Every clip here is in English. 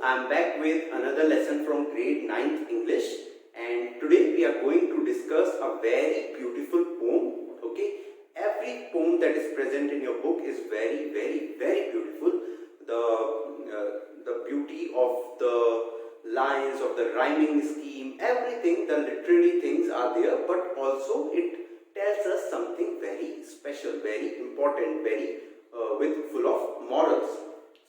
I'm back with another lesson from grade 9th English, and today we are going to discuss a very beautiful poem. Okay, every poem that is present in your book is very beautiful. The beauty of the lines, of the rhyming scheme, everything, the literary things are there, but also it tells us something very special, very important, very with full of morals.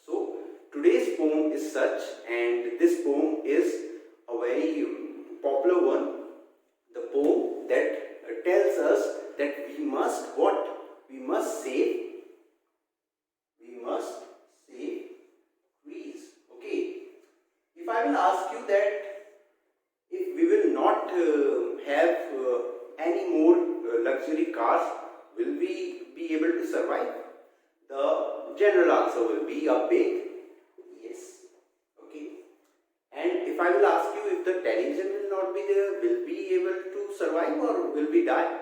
So today's poem is such, and this poem is a very popular one. The poem that tells us that we must what? We must save trees. Okay. If I will ask you that if we will not have any more luxury cars, will we be able to survive? The general answer will be a big yes. Okay. And if I will ask you if the television will not be there, will we able to survive or will we die?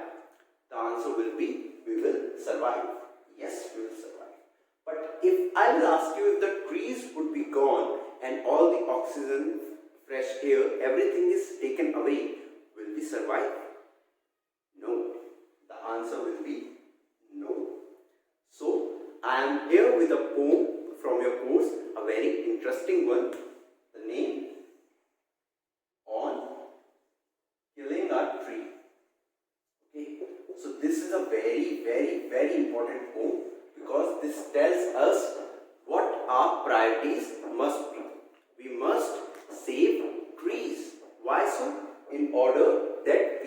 The answer will be we will survive. Yes, we will survive. But if I will ask you if the trees would be gone and all the oxygen, fresh air, everything is taken away, will we survive? No. The answer will be no. So, I am here with a poem from your course, a very interesting one. The name On Killing a Tree. Okay, so this is a very important poem because this tells us what our priorities must be. We must save trees. Why so? In order that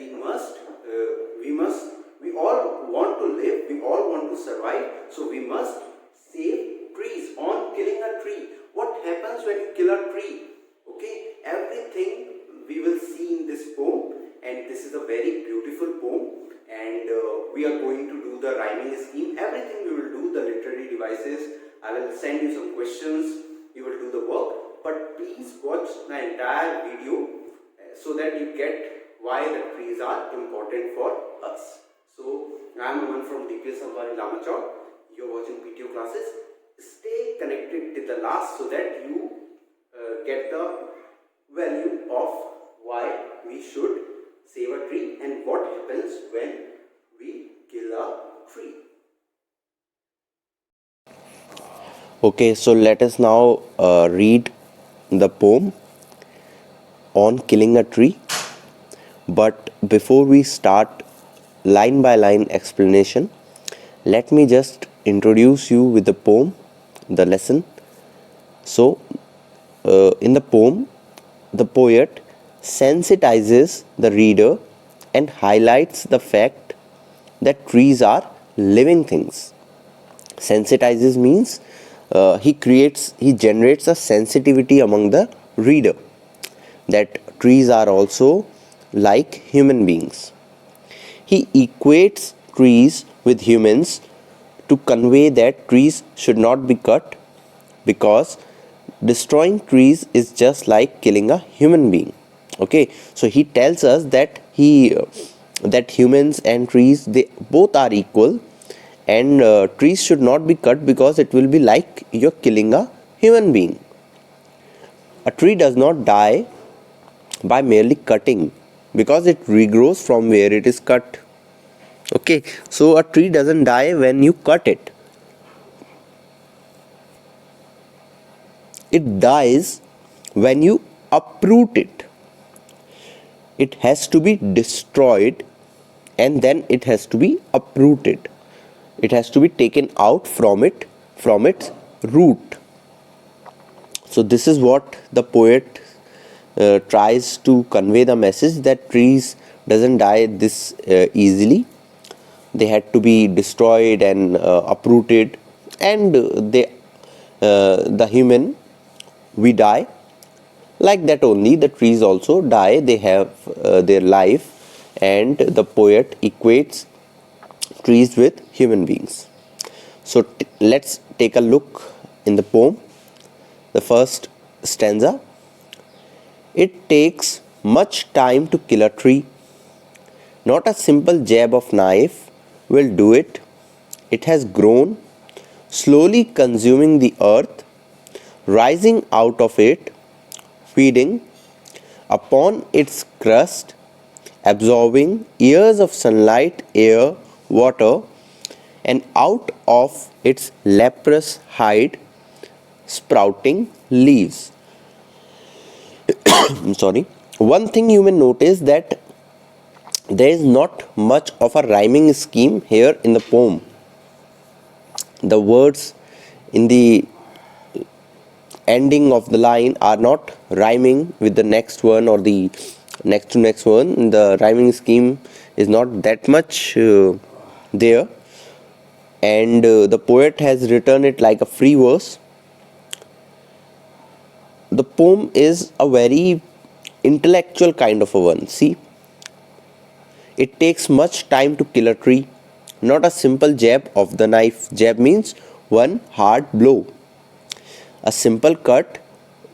we all want to live, we all want to survive, so we must save trees. On killing a tree. What happens when you kill a tree? Okay, everything we will see in this poem, and this is a very beautiful poem, and we are going to do the rhyming scheme. Everything we will do, the literary devices. I will send you some questions, you will do the work, but please watch the entire video so that you get why the trees are important for us. So, I am Aman from DPS Samvari Lama Chowk. You are watching PTO classes. Stay connected till the last so that you get the value of why we should save a tree and what happens when we kill a tree. Okay, so let us now read the poem On Killing a Tree. But before we start line by line explanation, let me just introduce you with the poem, the lesson. So, in the poem, the poet sensitizes the reader and highlights the fact that trees are living things. Sensitizes means he generates a sensitivity among the reader that trees are also like human beings. He equates trees with humans to convey that trees should not be cut because destroying trees is just like killing a human being. Okay, so he tells us that that humans and trees, they both are equal, and trees should not be cut because it will be like you're killing a human being. A tree does not die by merely cutting because it regrows from where it is cut. Okay, so a tree doesn't die when you cut it. It dies when you uproot it. It has to be destroyed and then it has to be uprooted. It has to be taken out from its root. So this is what the poet tries to convey the message, that trees doesn't die this easily. They had to be destroyed and uprooted, and the human, we die like that only. The trees also die, they have their life, and the poet equates trees with human beings. So let's take a look in the poem. The first stanza. It takes much time to kill a tree. Not a simple jab of knife will do it. It has grown, slowly consuming the earth. Rising out of it feeding upon its crust, absorbing years of sunlight, air, water, and out of its leprous hide, sprouting leaves. Sorry. One thing you may notice that there is not much of a rhyming scheme here in the poem. The words in the ending of the line are not rhyming with the next one or the next to next one. The rhyming scheme is not that much there, and the poet has written it like a free verse. The poem is a very intellectual kind of a one. See, it takes much time to kill a tree, not a simple jab of the knife. Jab means one hard blow. A simple cut.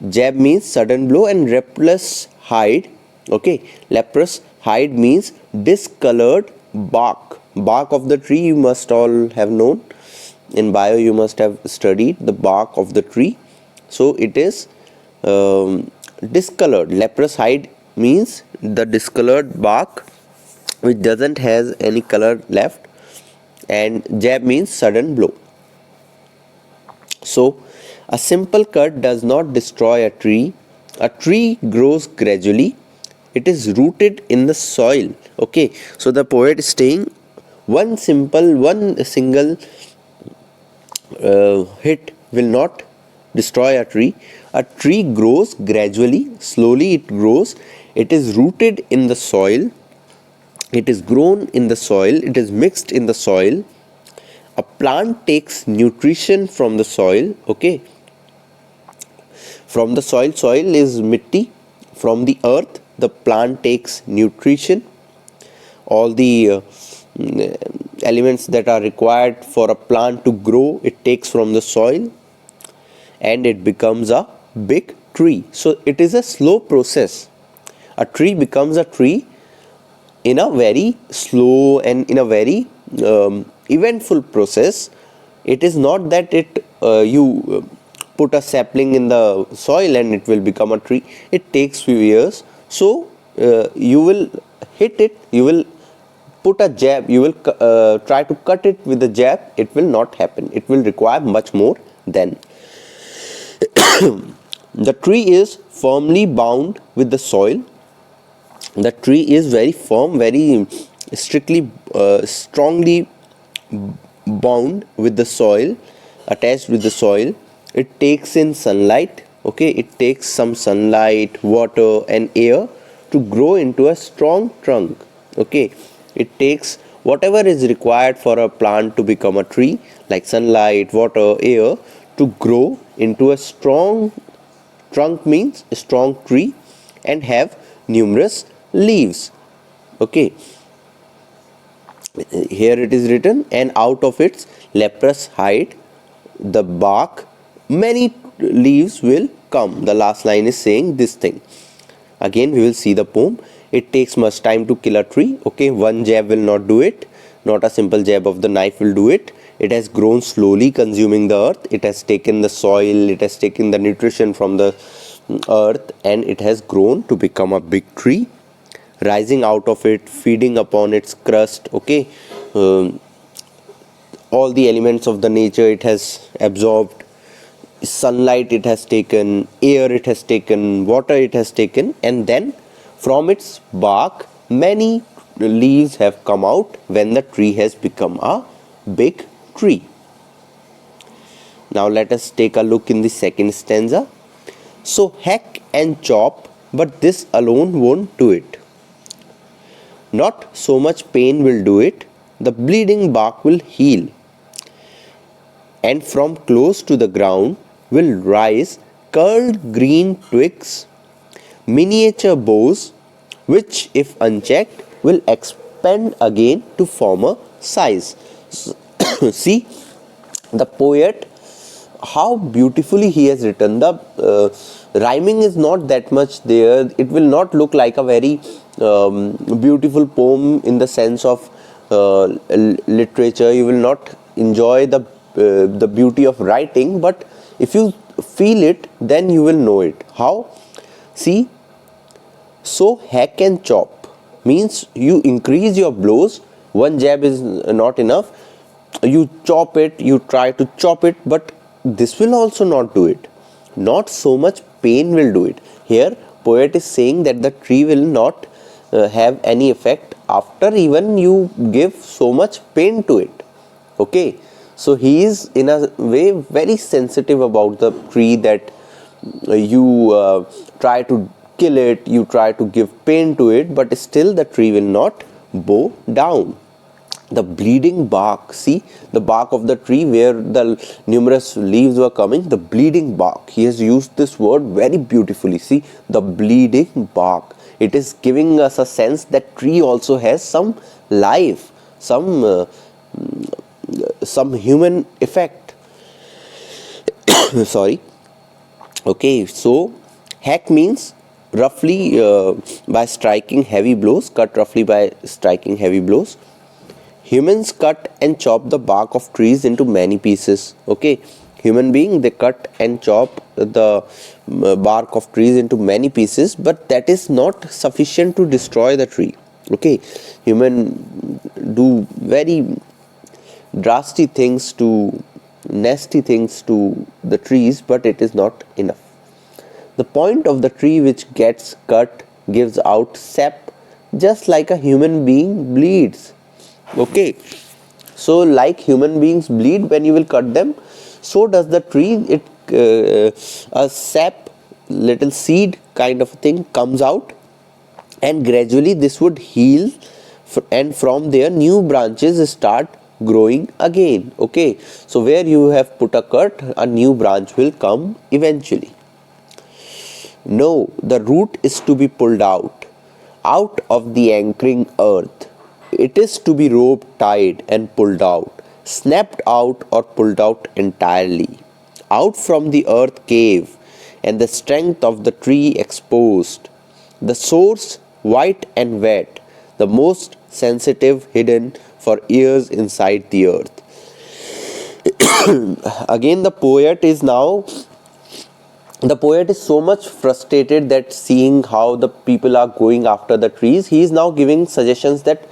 Jab means sudden blow. And leprous hide. Okay, leprous hide means discolored bark. Bark of the tree you must all have known. In bio you must have studied the bark of the tree. So it is discolored. Leprous hide means the discolored bark which doesn't has any color left, and jab means sudden blow. So a simple cut does not destroy a tree. A tree grows gradually. It is rooted in the soil. Okay, so the poet is saying one single hit will not destroy a tree. A tree grows gradually, slowly it grows. It is rooted in the soil. It is grown in the soil. It is mixed in the soil. A plant takes nutrition from the soil. Okay, from the soil. Soil is mitti. From the earth, the plant takes nutrition. All the elements that are required for a plant to grow, it takes from the soil, and it becomes a big tree. So it is a slow process. A tree becomes a tree in a very slow and in a very eventful process. It is not that you put a sapling in the soil and it will become a tree. It takes few years. So you will hit it, you will put a jab, you will try to cut it with a jab. It will not happen. It will require much more than. The tree is firmly bound with the soil. The tree is very firm, very strongly bound with the soil, attached with the soil. It takes in sunlight. Okay, it takes some sunlight, water, and air to grow into a strong trunk. Okay, it takes whatever is required for a plant to become a tree, like sunlight, water, air, to grow into a strong trunk, means a strong tree, and have numerous leaves. Okay, here it is written, and out of its leprous hide, the bark, many leaves will come. The last line is saying this thing. Again we will see the poem. It takes much time to kill a tree. Okay, one jab will not do it. Not a simple jab of the knife will do it. It has grown slowly, consuming the earth. It has taken the soil, it has taken the nutrition from the earth, and it has grown to become a big tree, rising out of it, feeding upon its crust. Okay, all the elements of the nature it has absorbed. Sunlight it has taken, air it has taken, water it has taken, and then from its bark many leaves have come out when the tree has become a big tree. Now let us take a look in the second stanza. So hack and chop, but this alone won't do it. Not so much pain will do it. The bleeding bark will heal, and from close to the ground will rise curled green twigs, miniature boughs, which if unchecked will expand again to former size. See, the poet, how beautifully he has written. The rhyming is not that much there. It will not look like a very beautiful poem in the sense of literature. You will not enjoy the beauty of writing, but if you feel it, then you will know it. How? See, so hack and chop means you increase your blows. One jab is not enough. You chop it, you try to chop it, but this will also not do it. Not so much pain will do it. Here, poet is saying that the tree will not have any effect after even you give so much pain to it. Okay, so he is in a way very sensitive about the tree, that you try to kill it, you try to give pain to it, but still the tree will not bow down. The bleeding bark, see the bark of the tree where the numerous leaves were coming, the bleeding bark, he has used this word very beautifully. See, the bleeding bark, it is giving us a sense that tree also has some life, some human effect. Sorry. Okay, so hack means roughly by striking heavy blows, cut roughly by striking heavy blows. Humans cut and chop the bark of trees into many pieces. Okay, human being, they cut and chop the bark of trees into many pieces, but that is not sufficient to destroy the tree. Okay, human do very drastic things to nasty things to the trees, but it is not enough. The point of the tree which gets cut gives out sap, just like a human being bleeds. Okay, so like human beings bleed when you will cut them, so does the tree. It a sap, little seed kind of thing comes out, and gradually this would heal, and from there new branches start growing again. Okay, so where you have put a cut, a new branch will come eventually. No, the root is to be pulled out of the anchoring earth. It is to be rope tied and pulled out, snapped out or pulled out entirely, out from the earth cave, and the strength of the tree exposed. The source white and wet, the most sensitive hidden for years inside the earth. Again, the poet is so much frustrated that seeing how the people are going after the trees, he is now giving suggestions that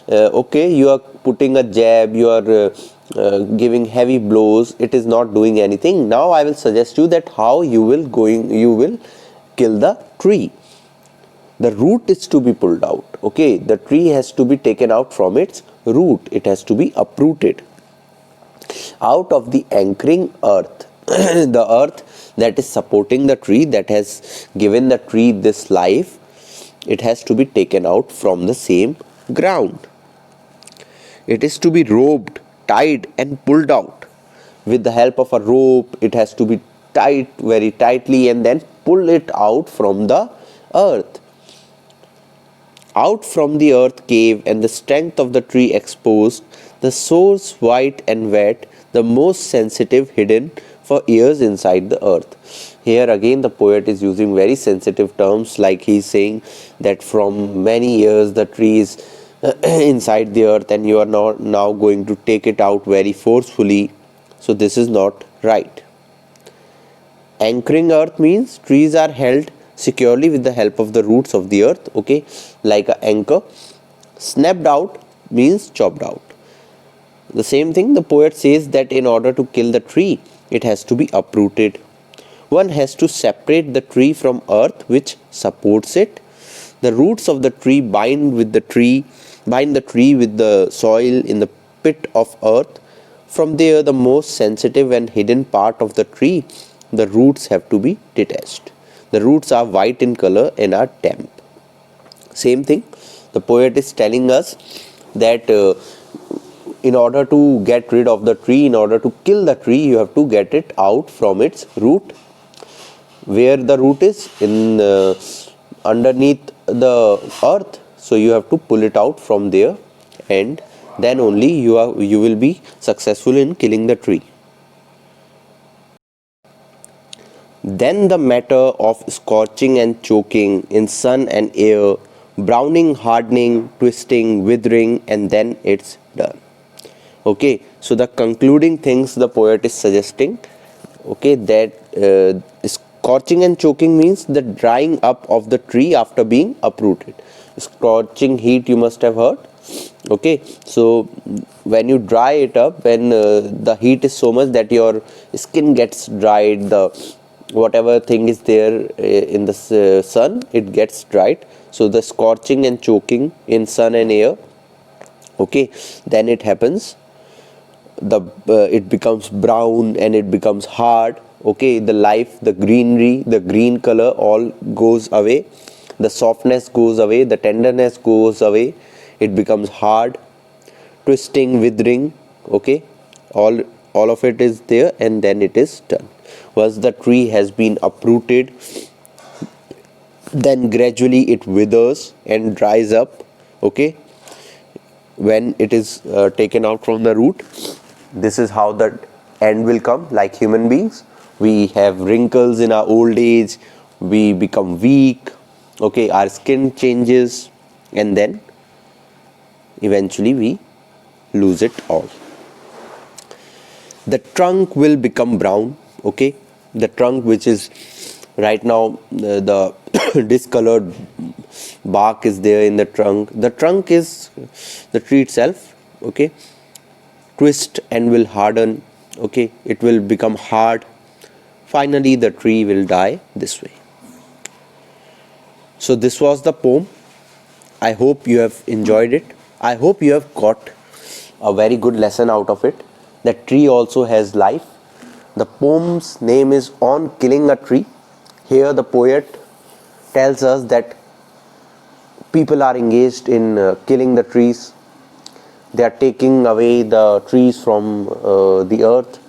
okay, you are putting a jab, you are giving heavy blows, it is not doing anything. Now I will suggest you that how you will kill the tree. The root is to be pulled out. Okay, the tree has to be taken out from its root, it has to be uprooted out of the anchoring earth. The earth that is supporting the tree, that has given the tree this life, it has to be taken out from the same ground. It is to be roped, tied and pulled out. With the help of a rope, it has to be tied very tightly and then pull it out from the earth. Out from the earth cave, and the strength of the tree exposed, the source white and wet, the most sensitive hidden for years inside the earth. Here again the poet is using very sensitive terms, like he is saying that from many years the tree is inside the earth and you are now going to take it out very forcefully. So this is not right. Anchoring earth means trees are held securely with the help of the roots of the earth, okay, like an anchor. Snapped out means chopped out. The same thing, the poet says that in order to kill the tree, it has to be uprooted. One has to separate the tree from earth which supports it. The roots of the tree bind the tree with the soil in the pit of earth. From there, the most sensitive and hidden part of the tree, the roots have to be detached. The roots are white in color and are damp. Same thing, the poet is telling us that in order to get rid of the tree, in order to kill the tree, you have to get it out from its root. Where the root is? In underneath the earth. So you have to pull it out from there, and then only you will be successful in killing the tree. Then the matter of scorching and choking in sun and air, browning, hardening, twisting, withering, and then it's done. Okay, so the concluding things the poet is suggesting, okay, that Scorching and choking means the drying up of the tree after being uprooted. Scorching heat you must have heard. Okay, so when you dry it up, when the heat is so much that your skin gets dried, the whatever thing is there in the sun, it gets dried. So the scorching and choking in sun and air, okay, then it happens. The it becomes brown and it becomes hard. Okay, the life, the greenery, the green color all goes away, the softness goes away, the tenderness goes away, it becomes hard, twisting, withering. Okay, all of it is there, and then it is done. Once the tree has been uprooted, then gradually it withers and dries up. Okay, when it is taken out from the root, this is how the end will come. Like human beings, we have wrinkles in our old age, we become weak, okay, our skin changes, and then eventually we lose it all. The trunk will become brown. Okay, the trunk, which is right now the discolored bark is there in the trunk. The trunk is the tree itself. Okay, twist and will harden. Okay, it will become hard. Finally the tree will die this way. So this was the poem. I hope you have enjoyed it. I hope you have got a very good lesson out of it, that tree also has life. The poem's name is On Killing a Tree. Here the poet tells us that people are engaged in killing the trees. They are taking away the trees from the earth.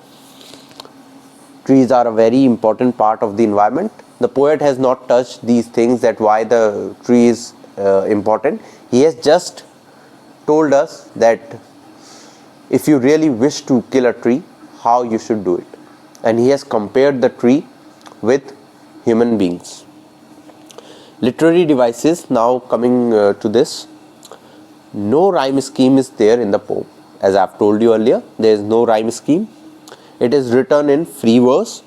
Trees are a very important part of the environment. The poet has not touched these things, that why the tree is important. He has just told us that if you really wish to kill a tree, how you should do it. And he has compared the tree with human beings. Literary devices, now coming to this. No rhyme scheme is there in the poem. As I have told you earlier, there is no rhyme scheme. It is written in free verse,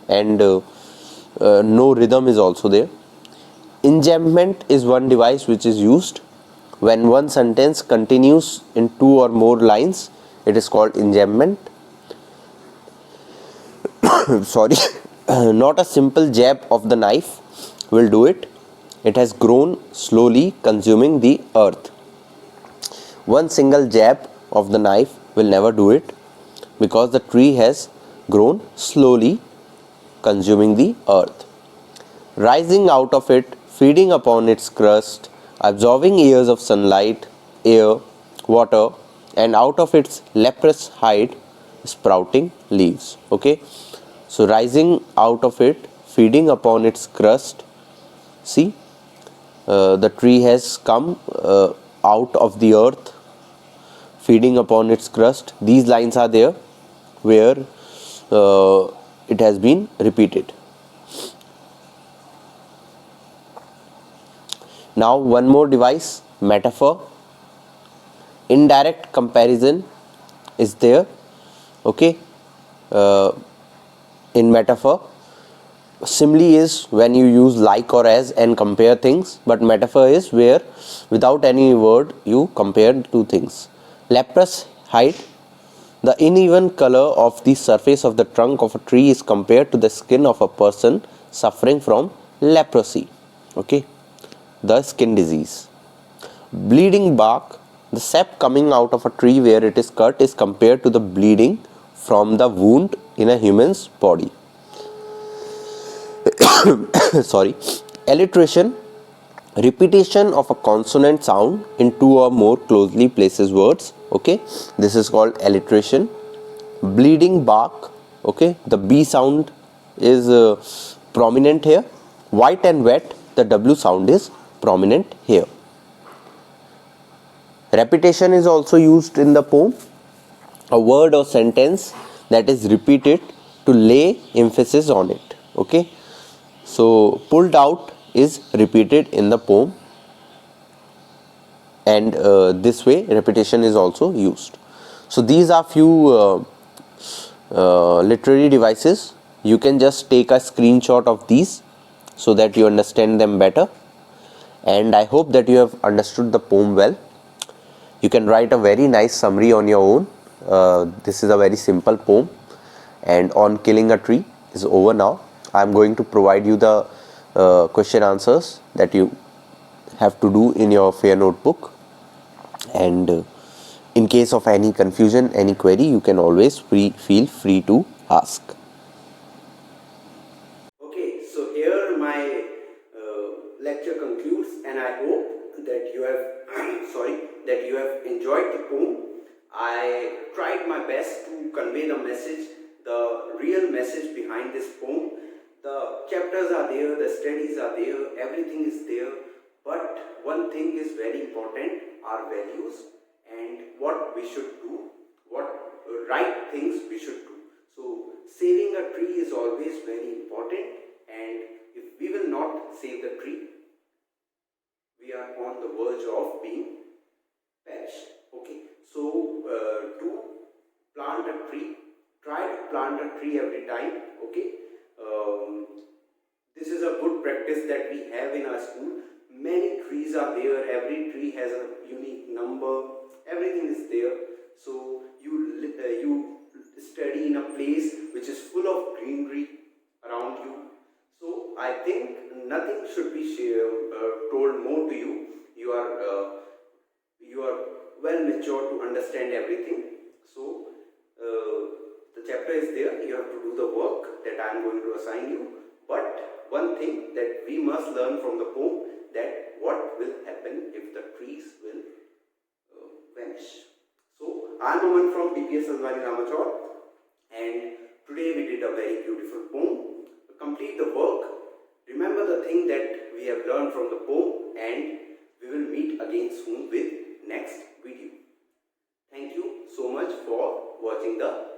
and no rhythm is also there. Enjambment is one device which is used when one sentence continues in two or more lines. It is called enjambment. Sorry, not a simple jab of the knife will do it. It has grown slowly, consuming the earth. One single jab of the knife will never do it, because the tree has grown slowly, consuming the earth. Rising out of it, feeding upon its crust, absorbing years of sunlight, air, water, and out of its leprous hide, sprouting leaves. Okay, so rising out of it, feeding upon its crust. See, the tree has come out of the earth, feeding upon its crust. These lines are there where it has been repeated. Now one more device, metaphor. Indirect comparison is there. Okay, in metaphor, simile is when you use like or as and compare things, but metaphor is where without any word you compare two things. Leprous hide, the uneven color of the surface of the trunk of a tree is compared to the skin of a person suffering from leprosy. Okay, the skin disease. Bleeding bark, the sap coming out of a tree where it is cut is compared to the bleeding from the wound in a human's body. Sorry. Alliteration, repetition of a consonant sound in two or more closely placed words. Okay, this is called alliteration. Bleeding bark, okay, the B sound is prominent here. White and wet, the W sound is prominent here. Repetition is also used in the poem. A word or sentence that is repeated to lay emphasis on it. Okay, so pulled out is repeated in the poem, and this way repetition is also used. So these are few literary devices you can just take a screenshot of these so that you understand them better. And I hope that you have understood the poem well. You can write a very nice summary on your own. This is a very simple poem, and on killing a tree is over now. I am going to provide you the question answers that you have to do in your fair notebook. And in case of any confusion, any query, you can always feel free to ask. Okay, so here my lecture concludes, and I hope that you have that you have enjoyed the poem. I tried my best to convey the message, the real message behind this poem. The chapters are there, the studies are there, everything is there. But one thing is very important: our values and what we should do, what right things we should do. So saving a tree is always very important, and if we will not save the tree, we are on the verge of being perished. Okay, so to plant a tree, try to plant a tree every time. Okay, this is a good practice that we have in our school. Many trees are there, every tree has a unique number, everything is there. So you study in a place which is full of greenery around you. So I think nothing should be told more to you. You are well mature to understand everything. So the chapter is there. You have to do the work that I am going to assign you. But one thing that we must learn from the poem, that what will happen if the trees will vanish. So I am Aman from PPS Alwani Ramachor, and today we did a very beautiful poem. Complete the work. Remember the thing that we have learned from the poem, and we will meet again soon with next video. Thank you so much for watching the